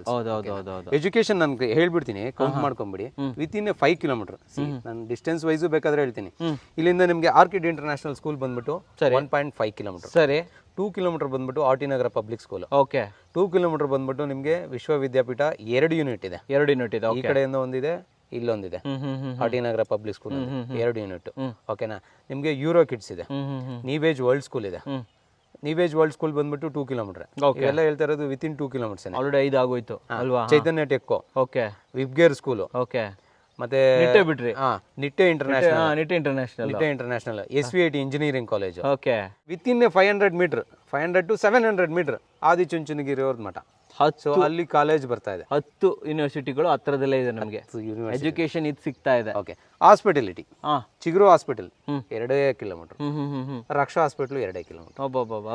ಎಜುಕೇಶನ್ ನನ್ಗೆ ಹೇಳ್ಬಿಡ್ತೀನಿ, ಕೌಂಟ್ ಮಾಡ್ಕೊಂಬಿಡಿ. Within 5 kilometer. ನಾನು ಡಿಸ್ಟೆನ್ಸ್ ವೈಸು ಬೇಕಾದ್ರೆ ಹೇಳ್ತೀನಿ. ಇಲ್ಲಿಂದ ನಿಮ್ಗೆ ಆರ್ಕಿಡ್ ಇಂಟರ್ನ್ಯಾಷನಲ್ ಸ್ಕೂಲ್ ಬಂದ್ಬಿಟ್ಟು 1.5 ಕಿಲೋಮೀಟರ್.
ಸರಿ.
2 ಕಿಲೋಮೀಟರ್ ಬಂದ್ಬಿಟ್ಟು ಆರ್ ಟಿ ನಗರ ಪಬ್ಲಿಕ್ ಸ್ಕೂಲ್.
ಓಕೆ.
2 ಕಿಲೋಮೀಟರ್ ಬಂದ್ಬಿಟ್ಟು ನಿಮ್ಗೆ ವಿಶ್ವವಿದ್ಯಾಪೀಠ 2 ಯೂನಿಟ್ ಇದೆ. ಈ ಕಡೆಯಿಂದ ಒಂದಿದೆ, ಇಲ್ಲೊಂದಿದೆ. ಆರ್ ಟಿ ನಗರ ಪಬ್ಲಿಕ್ ಸ್ಕೂಲ್ 2 ಯೂನಿಟ್. ಓಕೆನಾ? ನಿಮ್ಗೆ ಯೂರೋ ಕಿಡ್ಸ್ ಇದೆ, ನೀವೇಜ್ ವರ್ಲ್ಡ್ ಸ್ಕೂಲ್ ಇದೆ. ನೀವೇಜ್ ವರ್ಲ್ಡ್ ಸ್ಕೂಲ್ ಬಂದ್ಬಿಟ್ಟು 2 ಕಿಲೋಮೀಟರ್. ಇವೆಲ್ಲ ಹೇಳ್ತಾ ಇರೋದು ವಿತಿನ್ 2 ಕಿಲೋಮೀಟರ್ಸ್.
ಆಲ್ರೆಡಿ 5 ಆಗೋಯ್ತು ಅಲ್ವಾ?
ಚೈತನ್ಯ ಟೆಕ್ಕೋ,
ಓಕೆ,
ವಿಬ್ಗೇರ್ ಸ್ಕೂಲ್,
ಓಕೆ,
ಮತ್ತೆ Nitte international, SVIT engineering college.
Okay.
Within 500 meter, 500 to 700 meter Adichunchanagiri ಅವ್ರ ಮಠ. ಸೊ ಅಲ್ಲಿ ಕಾಲೇಜ್ ಬರ್ತಾ ಇದೆ.
10 ಯೂನಿವರ್ಸಿಟಿಗಳು ಹತ್ರದಲ್ಲೇ ಇದೆ ನಮಗೆ. ಎಜುಕೇಶನ್ ಇದು ಸಿಗ್ತಾ ಇದೆ.
ಓಕೆ. ಹಾಸ್ಪಿಟಲಿಟಿ, ಚಿಗುರು ಹಾಸ್ಪಿಟಲ್ 2 ಕಿಲೋಮೀಟರ್, ರಕ್ಷಾ ಹಾಸ್ಪಿಟಲ್ 2 ಕಿಲೋಮೀಟರ್.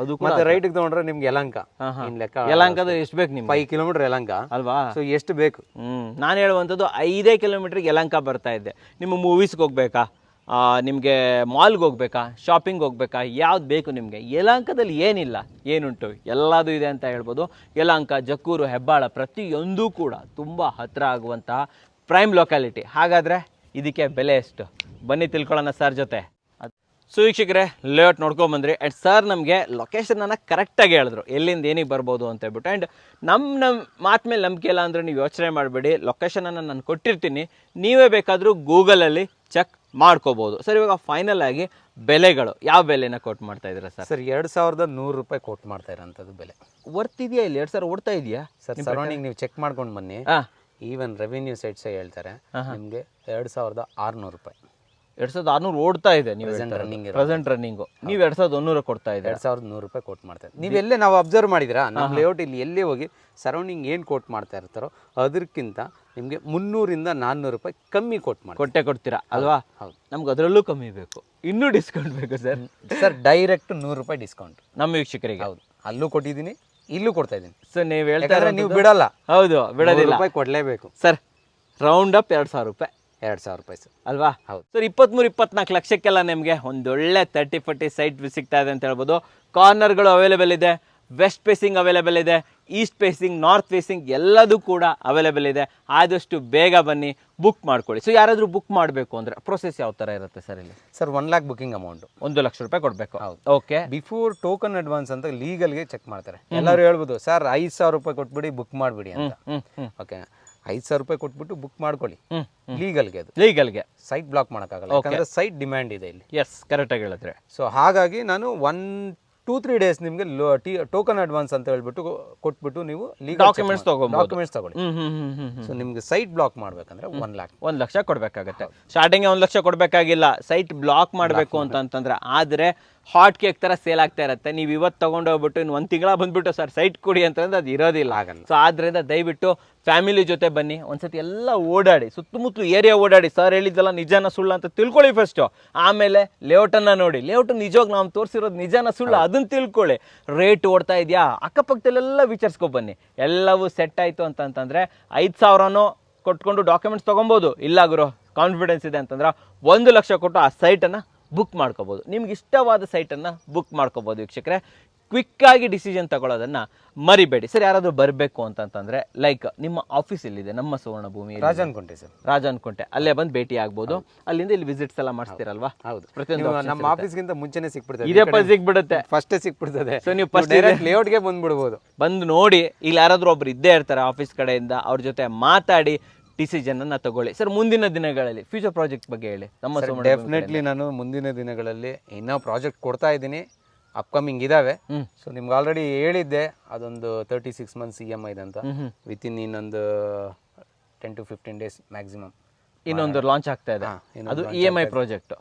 ಅದು
ಮತ್ತೆ ರೈಟ್ ತಗೊಂಡ್ರೆ ನಿಮ್ಗೆ ಯಲಹಂಕ.
ಯಲಹಂಕದ ಎಷ್ಟು ಬೇಕು ನಿಮ್ಗೆ?
5 ಕಿಲೋಮೀಟರ್ ಯಲಹಂಕ ಅಲ್ವಾ? ಸೊ ಎಷ್ಟು ಬೇಕು?
ನಾನು ಹೇಳುವಂಥದ್ದು 5 ಕಿಲೋಮೀಟರ್ ಯಲಹಂಕ ಬರ್ತಾ ಇದೆ. ನಿಮ್ಮ ಮೂವೀಸ್ಗೆ ಹೋಗ್ಬೇಕಾ, ನಿಮಗೆ ಮಾಲ್ಗೆ ಹೋಗ್ಬೇಕಾ, ಶಾಪಿಂಗ್ ಹೋಗ್ಬೇಕಾ, ಯಾವ್ದು ಬೇಕು ನಿಮಗೆ? ಯಲಹಂಕದಲ್ಲಿ ಏನಿಲ್ಲ, ಏನುಂಟು ಎಲ್ಲದೂ ಇದೆ ಅಂತ ಹೇಳ್ಬೋದು. ಯಲಹಂಕ, ಜಕ್ಕೂರು, ಹೆಬ್ಬಾಳ ಪ್ರತಿಯೊಂದೂ ಕೂಡ ತುಂಬ ಹತ್ತಿರ ಆಗುವಂತಹ ಪ್ರೈಮ್ ಲೊಕ್ಯಾಲಿಟಿ. ಹಾಗಾದರೆ ಇದಕ್ಕೆ ಬೆಲೆ ಎಷ್ಟು? ಬನ್ನಿ ತಿಳ್ಕೊಳ್ಳೋಣ ಸರ್ ಜೊತೆ. ಸೊ ವೀಕ್ಷಕರೇ, ಲೇಔಟ್ ನೋಡ್ಕೊಂಬಂದ್ರಿ. ಆ್ಯಂಡ್ ಸರ್ ನಮಗೆ ಲೊಕೇಶನನ್ನು ಕರೆಕ್ಟಾಗಿ ಹೇಳಿದ್ರು, ಎಲ್ಲಿಂದ ಏನಿಗೆ ಬರ್ಬೋದು ಅಂತ ಹೇಳ್ಬಿಟ್ಟು. ಆ್ಯಂಡ್ ನಮ್ಮ ಮಾತು ಮೇಲೆ ನಂಬಿಕೆ ಇಲ್ಲ ಅಂದರೆ ನೀವು ಯೋಚನೆ ಮಾಡಬೇಡಿ, ಲೊಕೇಶನನ್ನು ನಾನು ಕೊಟ್ಟಿರ್ತೀನಿ, ನೀವೇ ಬೇಕಾದರೂ ಗೂಗಲಲ್ಲಿ ಚೆಕ್ ಮಾಡ್ಕೋಬೋದು. ಸರ್ ಇವಾಗ ಫೈನಲ್ ಆಗಿ ಬೆಲೆಗಳು, ಯಾವ ಬೆಲೆನ ಕೋಟ್ ಮಾಡ್ತಾ ಇದ್ದೀರಾ ಸರ್?
ಸರ್ 2100 ರೂಪಾಯಿ ಕೋಟ್ ಮಾಡ್ತಾ ಇರೋಂಥದ್ದು ಬೆಲೆ.
ವರ್ತ್ ಇದೆಯಾ ಇಲ್ಲಿ? 2000 ಓಡ್ತಾ ಇದೆಯಾ
ಸರ್? ಸರೌಂಡಿಂಗ್ ನೀವು ಚೆಕ್ ಮಾಡ್ಕೊಂಡು ಬನ್ನಿ. ಈವನ್ ರೆವಿನ್ಯೂ ಸೈಟ್ಸ್ ಹೇಳ್ತಾರೆ ನಿಮಗೆ 2600 ರೂಪಾಯಿ.
2600 ಓಡ್ತಾ ಇದೆ. ನೀವು ಪ್ರೆಸೆಂಟ್ ರನ್ನಿಂಗು ನೀವು 2100 ಕೊಡ್ತಾ ಇದೆ.
2100 ರೂಪಾಯಿ ಕೋಟ್ ಮಾಡ್ತಾ ಇದ್ದಾರೆ. ನೀವೆಲ್ಲೇ ನಾವು ಅಬ್ಸರ್ವ್ ಮಾಡಿದ್ರಾ, ನಮ್ಮ ಲೇಔಟ್ ಇಲ್ಲಿ ಎಲ್ಲೇ ಹೋಗಿ ಸರೌಂಡಿಂಗ್ ಏನು ಕೋಟ್ ಮಾಡ್ತಾ ಇರ್ತಾರೋ ಅದಕ್ಕಿಂತ ನಿಮಗೆ 300 ಇಂದ 400 ರೂಪಾಯಿ ಕಮ್ಮಿ ಕೊಟ್ಟು
ಕೊಡ್ತೀರಾ ಅಲ್ವಾ?
ಹೌದು.
ನಮ್ಗೆ ಅದರಲ್ಲೂ ಕಮ್ಮಿ ಬೇಕು, ಇನ್ನೂ ಡಿಸ್ಕೌಂಟ್ ಬೇಕು ಸರ್.
ಸರ್ ಡೈರೆಕ್ಟ್ 100 ರೂಪಾಯಿ ಡಿಸ್ಕೌಂಟ್
ನಮ್ಮ ವೀಕ್ಷಕರಿಗೆ.
ಹೌದು, ಅಲ್ಲೂ ಕೊಟ್ಟಿದ್ದೀನಿ, ಇಲ್ಲೂ ಕೊಡ್ತಾ ಇದ್ದೀನಿ.
ಸೊ ನೀವು ಹೇಳ್ತಾರೆ
ನೀವು ಬಿಡಲ್ಲ.
ಹೌದು, ಬಿಡೋದಿಲ್ಲ.
ರೂಪಾಯಿ ಕೊಡಲೇಬೇಕು
ಸರ್ ರೌಂಡ್ ಅಪ್ 2000 ರೂಪಾಯಿ
2000 ರೂಪಾಯಿ ಸರ್
ಅಲ್ವಾ?
ಹೌದು.
ಸರ್ 23-24 ಲಕ್ಷಕ್ಕೆಲ್ಲ ನಿಮಗೆ ಒಂದೊಳ್ಳೆ 30-40 ಸೈಟ್ ಸಿಗ್ತಾ ಇದೆ ಅಂತ ಹೇಳ್ಬೋದು. ಕಾರ್ನರ್ಗಳು ಅವೈಲೇಬಲ್ ಇದೆ, ವೆಸ್ಟ್ ಫೇಸಿಂಗ್ ಅವೈಲೇಬಲ್ ಇದೆ, ಈಸ್ಟ್ ಫೇಸಿಂಗ್, ನಾರ್ತ್ ಫೇಸಿಂಗ್ ಎಲ್ಲದೂ ಕೂಡ ಅವೈಲೇಬಲ್ ಇದೆ. ಆದಷ್ಟು ಬೇಗ ಬನ್ನಿ, ಬುಕ್ ಮಾಡ್ಕೊಳ್ಳಿ. ಸೊ ಯಾರಾದರೂ ಬುಕ್ ಮಾಡಬೇಕು ಅಂದರೆ ಪ್ರೊಸೆಸ್ ಯಾವ ಥರ ಇರುತ್ತೆ ಸರ್ ಇಲ್ಲಿ?
Sir 1 lakh booking amount,
1 lakh ರೂಪಾಯಿ ಕೊಡಬೇಕು.
ಹೌದು.
ಓಕೆ.
ಬಿಫೋರ್ ಟೋಕನ್ ಅಡ್ವಾನ್ಸ್ ಅಂತ ಲೀಗಲ್ಗೆ ಚೆಕ್ ಮಾಡ್ತಾರೆ. ಎಲ್ಲರೂ ಹೇಳ್ಬೋದು ಸರ್ 5000 ರೂಪಾಯಿ ಕೊಟ್ಬಿಡಿ ಬುಕ್ ಮಾಡಿಬಿಡಿ ಅಂತ. ಓಕೆ, 5000 ರೂಪಾಯಿ ಕೊಟ್ಬಿಟ್ಟು ಬುಕ್ ಮಾಡ್ಕೊಳ್ಳಿ. ಲೀಗಲ್ಗೆ ಅದು,
ಲೀಗಲ್ಗೆ
ಸೈಟ್ ಬ್ಲಾಕ್ ಮಾಡೋಕ್ಕಾಗಲ್ಲ, ಯಾಕಂದ್ರೆ ಸೈಟ್ ಡಿಮ್ಯಾಂಡ್ ಇದೆ ಇಲ್ಲಿ.
ಎಸ್, ಕರೆಕ್ಟಾಗಿ ಹೇಳಿದ್ರೆ.
ಸೊ ಹಾಗಾಗಿ ನಾನು 1-2-3 ಡೇಸ್ ನಿಮಗೆ ಟೋಕನ್ ಅಡ್ವಾನ್ಸ್ ಅಂತ ಹೇಳ್ಬಿಟ್ಟು ಕೊಟ್ಬಿಟ್ಟು ನೀವು
ಡಾಕ್ಯುಮೆಂಟ್ಸ್
ಡಾಕ್ಯುಮೆಂಟ್ಸ್ ತಗೊಳ್ಳಿ. ಸೊ ನಿಮ್ಗೆ ಸೈಟ್ ಬ್ಲಾಕ್ ಮಾಡ್ಬೇಕಂದ್ರೆ 1 lakh
1 ಲಕ್ಷ ಕೊಡಬೇಕಾಗತ್ತೆ. ಸ್ಟಾರ್ಟಿಂಗ್ 1 ಲಕ್ಷ ಕೊಡಬೇಕಾಗಿಲ್ಲ, ಸೈಟ್ ಬ್ಲಾಕ್ ಮಾಡಬೇಕು ಅಂತಂದ್ರೆ. ಆದರೆ ಹಾಟ್ ಕೇಕ್ ಥರ ಸೇಲ್ ಆಗ್ತಾ ಇರುತ್ತೆ. ನೀವು ಇವತ್ತು ತೊಗೊಂಡೋಗ್ಬಿಟ್ಟು ಇನ್ನು 1 ತಿಂಗಳ ಬಂದ್ಬಿಟ್ಟು ಸರ್ ಸೈಟ್ ಕೊಡಿ ಅಂತಂದ್ರೆ ಅದು ಇರೋದಿಲ್ಲ. ಸೊ ಆದ್ದರಿಂದ ದಯವಿಟ್ಟು ಫ್ಯಾಮಿಲಿ ಜೊತೆ ಬನ್ನಿ, ಒಂದ್ಸತಿ ಎಲ್ಲ ಓಡಾಡಿ, ಸುತ್ತಮುತ್ತಲು ಏರಿಯಾ ಓಡಾಡಿ. ಸರ್ ಹೇಳಿದ್ದಲ್ಲ ನಿಜಾನ ಸುಳ್ಳು ಅಂತ ತಿಳ್ಕೊಳ್ಳಿ ಫಸ್ಟು. ಆಮೇಲೆ ಲೇಔಟನ್ನು ನೋಡಿ, ಲೇಔಟ್ ನಿಜವಾಗಿ ನಾವು ತೋರಿಸಿರೋದು ನಿಜಾನ ಸುಳ್ಳು ಅದನ್ನು ತಿಳ್ಕೊಳ್ಳಿ. ರೇಟ್ ಓಡ್ತಾ ಇದೆಯಾ ಅಕ್ಕಪಕ್ಕದಲ್ಲೆಲ್ಲ ವಿಚಾರಿಸ್ಕೊ ಬನ್ನಿ. ಎಲ್ಲವೂ ಸೆಟ್ ಆಯಿತು ಅಂತಂತಂದರೆ 5000 ಕೊಟ್ಕೊಂಡು ಡಾಕ್ಯುಮೆಂಟ್ಸ್ ತೊಗೊಬೋದು. ಇಲ್ಲ ಗುರು ಕಾನ್ಫಿಡೆನ್ಸ್ ಇದೆ ಅಂತಂದ್ರೆ 1 ಲಕ್ಷ ಕೊಟ್ಟು ಆ ಸೈಟನ್ನು ಬುಕ್ ಮಾಡ್ಕೋಬೋದು. ನಿಮ್ಗೆ ಇಷ್ಟವಾದ ಸೈಟನ್ನು ಬುಕ್ ಮಾಡ್ಕೋಬೋದು ವೀಕ್ಷಕರೇ. ಕ್ವಿಕ್ಕಾಗಿ ಡಿಸಿಷನ್ ತಗೊಳ್ಳೋದನ್ನು ಮರಿಬೇಡಿ. ಸರ್ ಯಾರಾದರೂ ಬರಬೇಕು ಅಂತಂತಂದರೆ ಲೈಕ್ ನಿಮ್ಮ ಆಫೀಸ್ ಎಲ್ಲಿದೆ? ನಮ್ಮ ಸುವರ್ಣಭೂಮಿ
ರಾಜಾನ್ಕುಂಟೆ ಸರ್,
ರಾಜಾನ್ಕುಂಟೆ. ಅಲ್ಲೇ ಬಂದು ಭೇಟಿ ಆಗ್ಬೋದು. ಅಲ್ಲಿಂದ ಇಲ್ಲಿ ವಿಸಿಟ್ಸ್ ಎಲ್ಲ ಮಾಡಿಸ್ತೀರಲ್ವಾ?
ಹೌದು.
ಪ್ರತಿಯೊಂದು
ನಮ್ಮ ಆಫೀಸ್ಗಿಂತ ಮುಂಚೆನೇ ಸಿಕ್ಬಿಡ್ತದೆ,
ಇದೇ ಸಿಕ್ಬಿಡುತ್ತೆ,
ಫಸ್ಟೇ ಸಿಕ್ಬಿಡ್ತದೆ.
ಸೊ ನೀವು ಫಸ್ಟ್
ಲೇಔಟ್ಗೆ ಬಂದ್ಬಿಡ್ಬೋದು.
ಬಂದು ನೋಡಿ, ಇಲ್ಲಿ ಯಾರಾದರೂ ಒಬ್ರು ಇದ್ದೇ ಇರ್ತಾರೆ ಆಫೀಸ್ ಕಡೆಯಿಂದ, ಅವ್ರ ಜೊತೆ ಮಾತಾಡಿ ಡಿಸಿಷನ್ ಅನ್ನ ತಗೊಳ್ಳಿ. ಸರ್ ಮುಂದಿನ ದಿನಗಳಲ್ಲಿ ಫ್ಯೂಚರ್ ಪ್ರಾಜೆಕ್ಟ್ ಬಗ್ಗೆ ಹೇಳಿ. ನಮ್ಮ
ಡೆಫಿನೆಟ್ಲಿ ನಾನು ಮುಂದಿನ ದಿನಗಳಲ್ಲಿ ಇನ್ನೂ ಪ್ರಾಜೆಕ್ಟ್ ಕೊಡ್ತಾ ಇದ್ದೀನಿ, ಅಪ್ಕಮಿಂಗ್ ಇದಾವೆ. ಸೊ ನಿಮ್ಗೆ ಆಲ್ರೆಡಿ ಹೇಳಿದ್ದೆ ಅದೊಂದು 36 months EMI ಅಂತ. ವಿತಿನ್ ಇನ್ನೊಂದು 10 to 15 days ಮ್ಯಾಕ್ಸಿಮಮ್
ಇನ್ನೊಂದು ಲಾಂಚ್ ಆಗ್ತಾ ಇದೆ. ಅದು EMI ಪ್ರಾಜೆಕ್ಟ್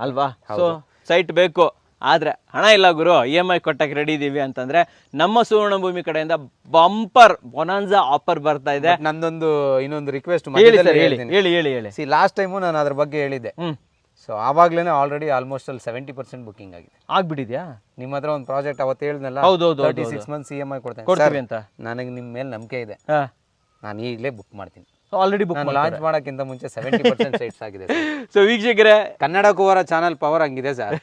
ಅಲ್ವಾ? ಸೊ ಸೈಟ್ ಬೇಕು, ಆದ್ರೆ ಹಣ ಇಲ್ಲ ಗುರು, EMI ಕೊಟ್ಟಕ್ಕೆ ರೆಡಿ ಇದೀವಿ ಅಂತಂದ್ರೆ ನಮ್ಮ ಸುವರ್ಣಭೂಮಿ ಕಡೆಯಿಂದ ಬಂಪರ್ ಬೊನಾನ್ಸಾ ಆಫರ್ ಬರ್ತಾ ಇದೆ.
ನಂದೊಂದು ಇನ್ನೊಂದು ರಿಕ್ವೆಸ್ಟ್
ಹೇಳಿ.
ಸಿ ಲಾಸ್ಟ್ ಟೈಮು ನಾನು ಅದ್ರ ಬಗ್ಗೆ ಹೇಳಿದ್ದೆ. ಸೊ ಆವಾಗ್ಲೇ ಆಲ್ರೆಡಿ ಆಲ್ಮೋಸ್ಟ್ ಅಲ್ಲಿ 70% ಬುಕಿಂಗ್ ಆಗಿದೆ.
ಆಗ್ಬಿಟ್ಟಿದ್ಯಾ?
ನಿಮ್ಮ ಹತ್ರ ಒಂದು ಪ್ರಾಜೆಕ್ಟ್ ಅವತ್ತು ಹೇಳಿದ್ನಲ್ಲ, 36 months EMI
ಕೊಡ್ತೀವಿ ಅಂತ.
ನನಗೆ ನಿಮ್ಮ ಮೇಲೆ ನಂಬಿಕೆ ಇದೆ, ನಾನು ಈಗಲೇ ಬುಕ್ ಮಾಡ್ತೀನಿ.
ಆಲ್ರೆಡಿ ಬುಕ್
ಲಾಂಚ್ ಮಾಡೋಕ್ಕಿಂತ ಮುಂಚೆ 70% ಸೈಟ್ಸ್ ಆಗಿದೆ.
ಸೊ ವೀಕ್ಷಕರೇ,
ಕನ್ನಡ ಕುವರ ಚಾನಲ್ ಪವರ್ ಹಂಗಿದೆ ಸರ್.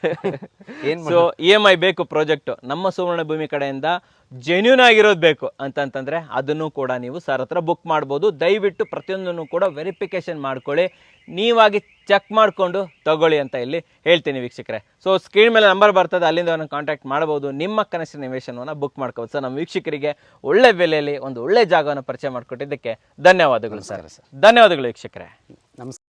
ಸೊ EMI ಬೇಕು ಪ್ರಾಜೆಕ್ಟ್ ನಮ್ಮ ಸುವರ್ಣಭೂಮಿ ಕಡೆಯಿಂದ ಜೆನ್ಯೂನ್ ಆಗಿರೋದು ಬೇಕು ಅಂತಂತಂದ್ರೆ ಅದನ್ನು ಕೂಡ ನೀವು ಸರ್ ಹತ್ರ ಬುಕ್ ಮಾಡ್ಬೋದು. ದಯವಿಟ್ಟು ಪ್ರತಿಯೊಂದನ್ನು ಕೂಡ ವೆರಿಫಿಕೇಶನ್ ಮಾಡ್ಕೊಳ್ಳಿ, ನೀವಾಗಿ ಚೆಕ್ ಮಾಡಿಕೊಂಡು ತಗೊಳ್ಳಿ ಅಂತ ಇಲ್ಲಿ ಹೇಳ್ತೀನಿ ವೀಕ್ಷಕರೇ. ಸೊ ಸ್ಕ್ರೀನ್ ಮೇಲೆ ನಂಬರ್ ಬರ್ತದೆ, ಅಲ್ಲಿಂದ ಅವನ್ನ ಕಾಂಟ್ಯಾಕ್ಟ್ ಮಾಡ್ಬೋದು. ನಿಮ್ಮ ಕನಸಿನ ನಿವೇಶನವನ್ನು ಬುಕ್ ಮಾಡ್ಕೋಬೋದು. ಸರ್ ನಮ್ಮ ವೀಕ್ಷಕರಿಗೆ ಒಳ್ಳೆ ಬೆಲೆಯಲ್ಲಿ ಒಂದು ಒಳ್ಳೆ ಜಾಗವನ್ನು ಪರಿಚಯ ಮಾಡಿಕೊಟ್ಟಿದ್ದಕ್ಕೆ ಧನ್ಯವಾದಗಳು ಸರ್. ಧನ್ಯವಾದಗಳು ವೀಕ್ಷಕರೇ.
ನಮಸ್ಕಾರ.